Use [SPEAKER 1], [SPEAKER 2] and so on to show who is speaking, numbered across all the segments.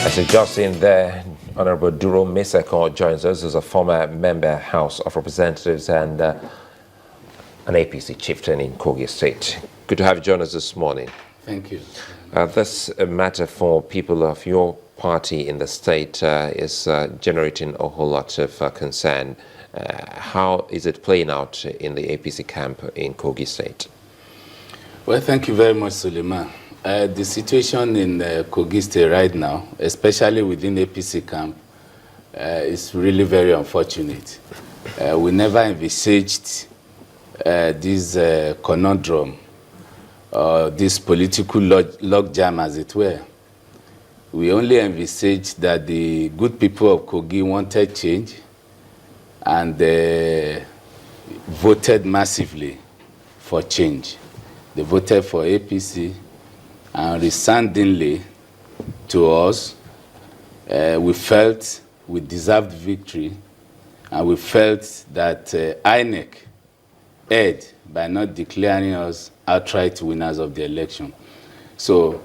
[SPEAKER 1] As you just seen there, Honorable Duro Meseko joins us as a former member House of Representatives and an APC chieftain in Kogi State. Good to have you join us this morning.
[SPEAKER 2] Thank you.
[SPEAKER 1] This matter for people of your party in the state is generating a whole lot of concern. How is it playing out in the APC camp in Kogi State?
[SPEAKER 2] Well, thank you very much, Suleiman. The situation in Kogi State right now, especially within APC camp, is really very unfortunate. We never envisaged this conundrum, this political logjam, as it were. We only envisaged that the good people of Kogi wanted change and voted massively for change. They voted for APC, and resoundingly to us, we felt we deserved victory, and we felt that INEC erred by not declaring us outright winners of the election. So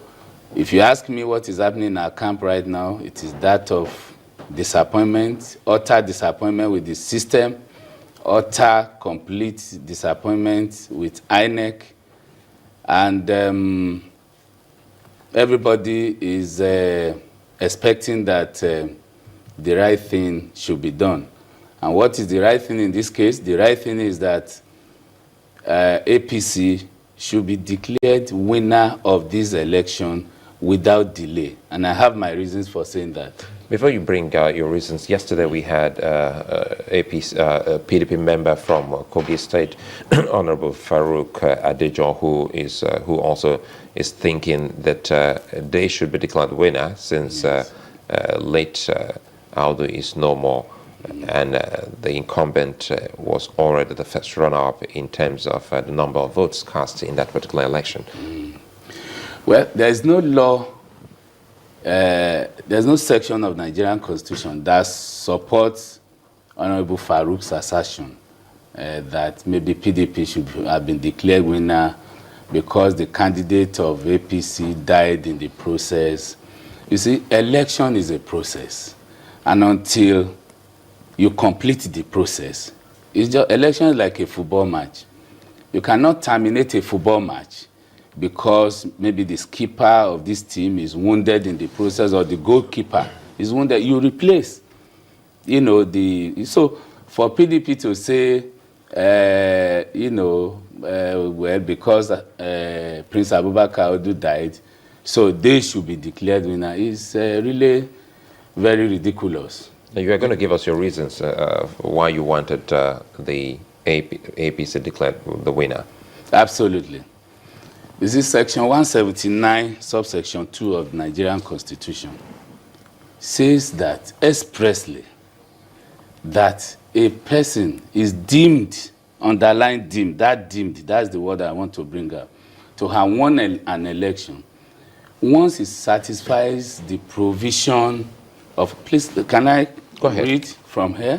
[SPEAKER 2] if you ask me what is happening in our camp right now, it is that of disappointment, utter disappointment with the system, utter complete disappointment with INEC, and everybody is expecting that the right thing should be done. And what is the right thing in this case? The right thing is that APC should be declared winner of this election without delay. And I have my reasons for saying that.
[SPEAKER 1] Before you bring your reasons, yesterday we had a PDP member from Kogi State, Honorable Farouk Adejo, who also is thinking that they should be declared winner since yes. Late Aldo is no more, and the incumbent was already the first runner-up in terms of the number of votes cast in that particular election.
[SPEAKER 2] Well, there is no law. There's no section of Nigerian Constitution that supports Honorable Farouk's assertion that maybe PDP should have been declared winner because the candidate of APC died in the process. You see, election is a process, and until you complete the process, election is like a football match. You cannot terminate a football match because maybe the skipper of this team is wounded in the process, or the goalkeeper is wounded. You replace, so for PDP to say, well, because Prince Abubakar Odu died, so they should be declared winner is really very ridiculous.
[SPEAKER 1] You are going to give us your reasons why you wanted the APC declared the winner.
[SPEAKER 2] Absolutely. This is section 179, subsection 2 of the Nigerian Constitution. Says that expressly that a person is deemed, underlined deemed, that's the word I want to bring up, to have won an election once it satisfies the provision of, please, can I
[SPEAKER 1] Go ahead.
[SPEAKER 2] read from here?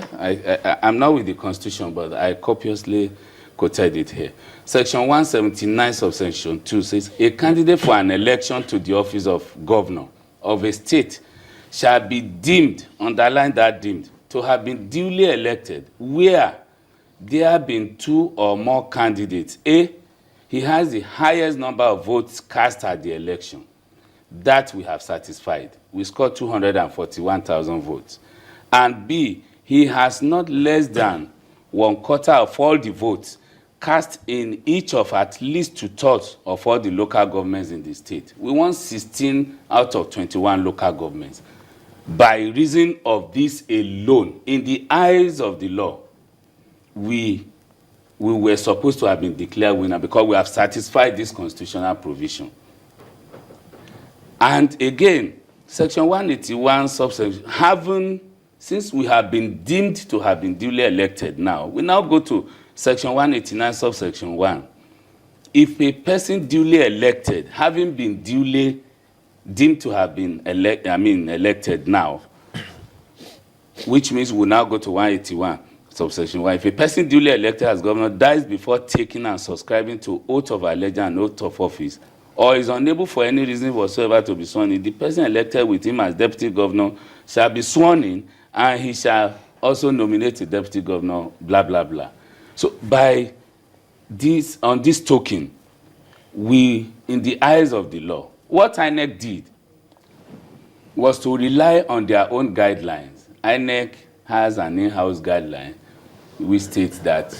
[SPEAKER 2] I'm not with the Constitution, but I copiously quoted it here. Section 179, subsection 2 says, a candidate for an election to the office of governor of a state shall be deemed, underline that deemed, to have been duly elected where there have been 2 or more candidates. A, he has the highest number of votes cast at the election. That we have satisfied. We scored 241,000 votes. And B, he has not less than 1/4 of all the votes cast in each of at least 2/3 of all the local governments in the state. We won 16 out of 21 local governments. By reason of this alone, in the eyes of the law, we were supposed to have been declared winner because we have satisfied this constitutional provision. And again, section 181, subsection, since we have been deemed to have been duly elected now, we now go to section 189, subsection 1. If a person duly elected, having been duly deemed to have been elected now, which means we'll now go to 181, subsection 1. If a person duly elected as governor dies before taking and subscribing to oath of allegiance and oath of office, or is unable for any reason whatsoever to be sworn in, the person elected with him as deputy governor shall be sworn in, and he shall also nominate a deputy governor, blah, blah, blah. So by this, on this token, we, in the eyes of the law, what INEC did was to rely on their own guidelines. INEC has an in-house guideline which states that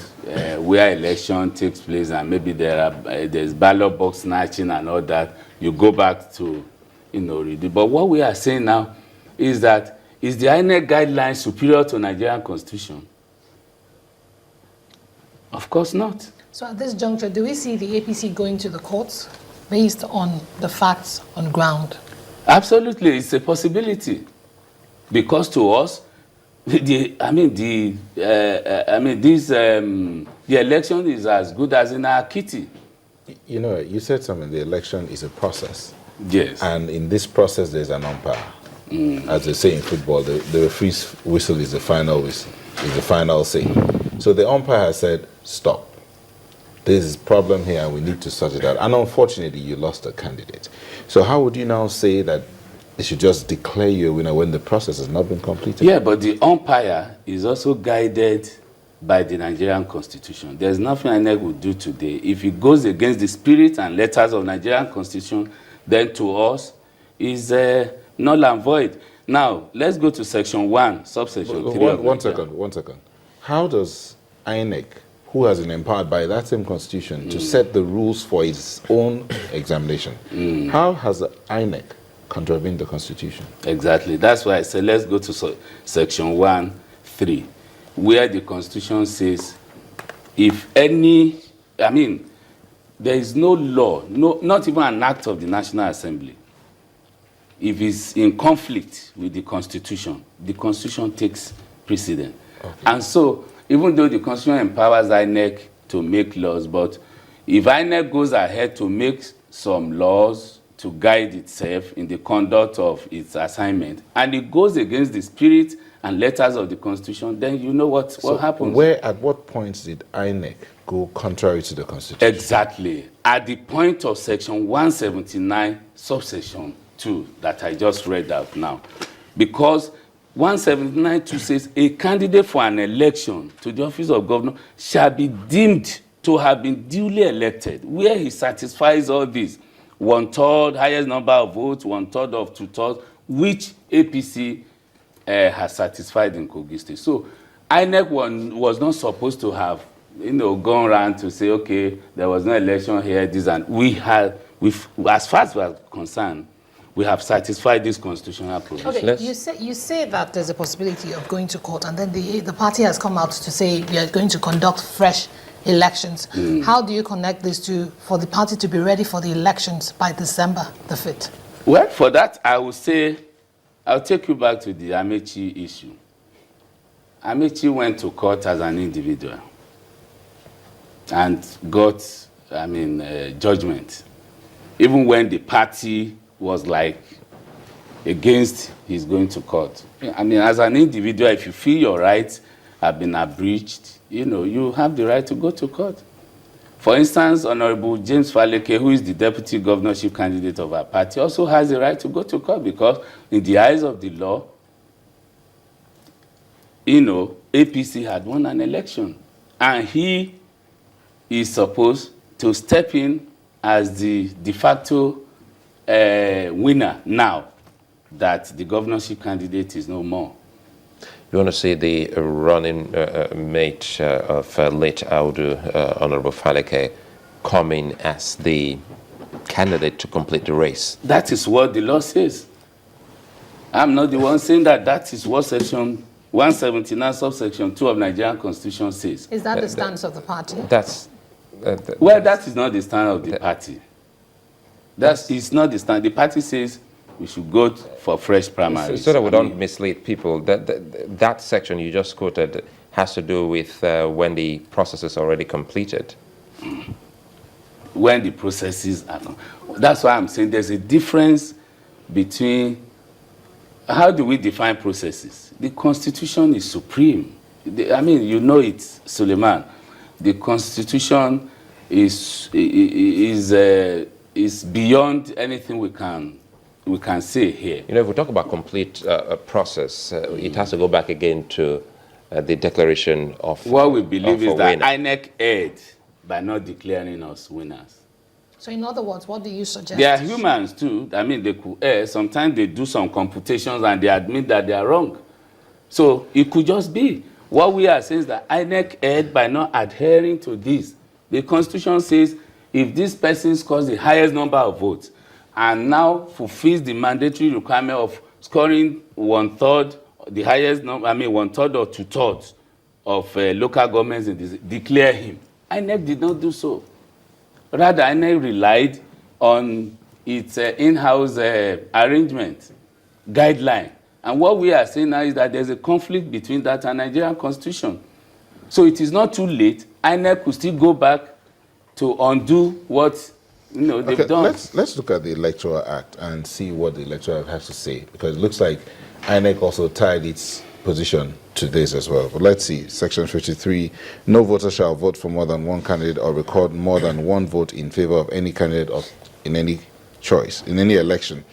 [SPEAKER 2] where election takes place and maybe there's ballot box snatching and all that, you go back to, redo. But what we are saying now is that, is the INEC guideline superior to Nigerian Constitution? Of course not.
[SPEAKER 3] So at this juncture, do we see the APC going to the courts based on the facts on ground?
[SPEAKER 2] Absolutely, it's a possibility. Because to us, the election is as good as in our kitty.
[SPEAKER 4] You said something, the election is a process.
[SPEAKER 2] Yes.
[SPEAKER 4] And in this process, there's an umpire. As they say in football, the referee's whistle is the final whistle, is the final say. So the umpire has said, stop. There's a problem here and we need to sort it out. And unfortunately, you lost a candidate. So how would you now say that they should just declare you a winner when the process has not been completed?
[SPEAKER 2] Yeah, but the umpire is also guided by the Nigerian Constitution. There's nothing INEC will do today. If it goes against the spirit and letters of Nigerian Constitution, then to us is null and void. Now, let's go to Section 1, subsection 3.
[SPEAKER 4] One second. How does INEC, who has been empowered by that same Constitution to set the rules for its own examination, how has the INEC contravened the Constitution?
[SPEAKER 2] Exactly. That's why I said let's go to Section 1(3), where the Constitution says, if any, there is no law, not even an act of the National Assembly, if it's in conflict with the Constitution takes precedent. Okay. And so, even though the Constitution empowers INEC to make laws, but if INEC goes ahead to make some laws to guide itself in the conduct of its assignment, and it goes against the spirit and letters of the Constitution, then you know what happens.
[SPEAKER 4] At what point did INEC go contrary to the Constitution? Exactly.
[SPEAKER 2] At the point of Section 179, subsection 2, that I just read out now. Because 179(2) says, a candidate for an election to the office of governor shall be deemed to have been duly elected, where he satisfies all this. 1/3, highest number of votes, 1/3 of 2/3, which APC has satisfied in Kogi State. So INEC was not supposed to have, gone around to say, okay, there was no election here, this, and as far as we are concerned, we have satisfied this constitutional provision.
[SPEAKER 3] Okay, you say that there's a possibility of going to court, and then the party has come out to say we are going to conduct fresh elections. How do you connect these two for the party to be ready for the elections by December the 5th?
[SPEAKER 2] Well, for that, I will say, I'll take you back to the Amechi issue. Amechi went to court as an individual and got, judgment. Even when the party was against his going to court. As an individual, if you feel your rights have been abridged, you have the right to go to court. For instance, Honorable James Faleke, who is the deputy governorship candidate of our party, also has the right to go to court because in the eyes of the law, APC had won an election. And he is supposed to step in as the de facto winner now that the governorship candidate is no more.
[SPEAKER 1] You want to see the running mate of late Audu, Honorable Faleke, coming as the candidate to complete the race?
[SPEAKER 2] That is what the law says. I'm not the one saying that. That is what Section 179, subsection 2 of Nigerian Constitution says.
[SPEAKER 3] Is that the stance of the party?
[SPEAKER 2] Well, that is not the stand of the party. It's not the stand. The party says we should go for fresh primaries.
[SPEAKER 1] So that we don't mislead people, that section you just quoted has to do with when the process is already completed.
[SPEAKER 2] When the processes are that's why I'm saying there's a difference between, how do we define processes? The Constitution is supreme. It, Suleiman. The Constitution is is beyond anything we can say here.
[SPEAKER 1] You know, if we talk about complete process, it has to go back again to the declaration of
[SPEAKER 2] What we believe is that
[SPEAKER 1] winner.
[SPEAKER 2] INEC erred by not declaring us winners.
[SPEAKER 3] So in other words, what do you suggest?
[SPEAKER 2] They are humans too. I mean, they could err. Sometimes they do some computations and they admit that they are wrong. So it could just be. What we are saying is that INEC erred by not adhering to this. The Constitution says if this person scores the highest number of votes and now fulfills the mandatory requirement of scoring 1/3, the highest number, I mean 1/3 or 2/3 of local governments in this, declare him. INEC did not do so. Rather, INEC relied on its in-house arrangement, guideline. And what we are saying now is that there's a conflict between that and Nigerian Constitution. So it is not too late. INEC could still go back to undo what they've done.
[SPEAKER 4] Let's look at the Electoral Act and see what the Electoral Act has to say, because it looks like INEC also tied its position to this as well. But let's see, Section 53, no voter shall vote for more than one candidate or record more than one vote in favor of any candidate in any choice, in any election.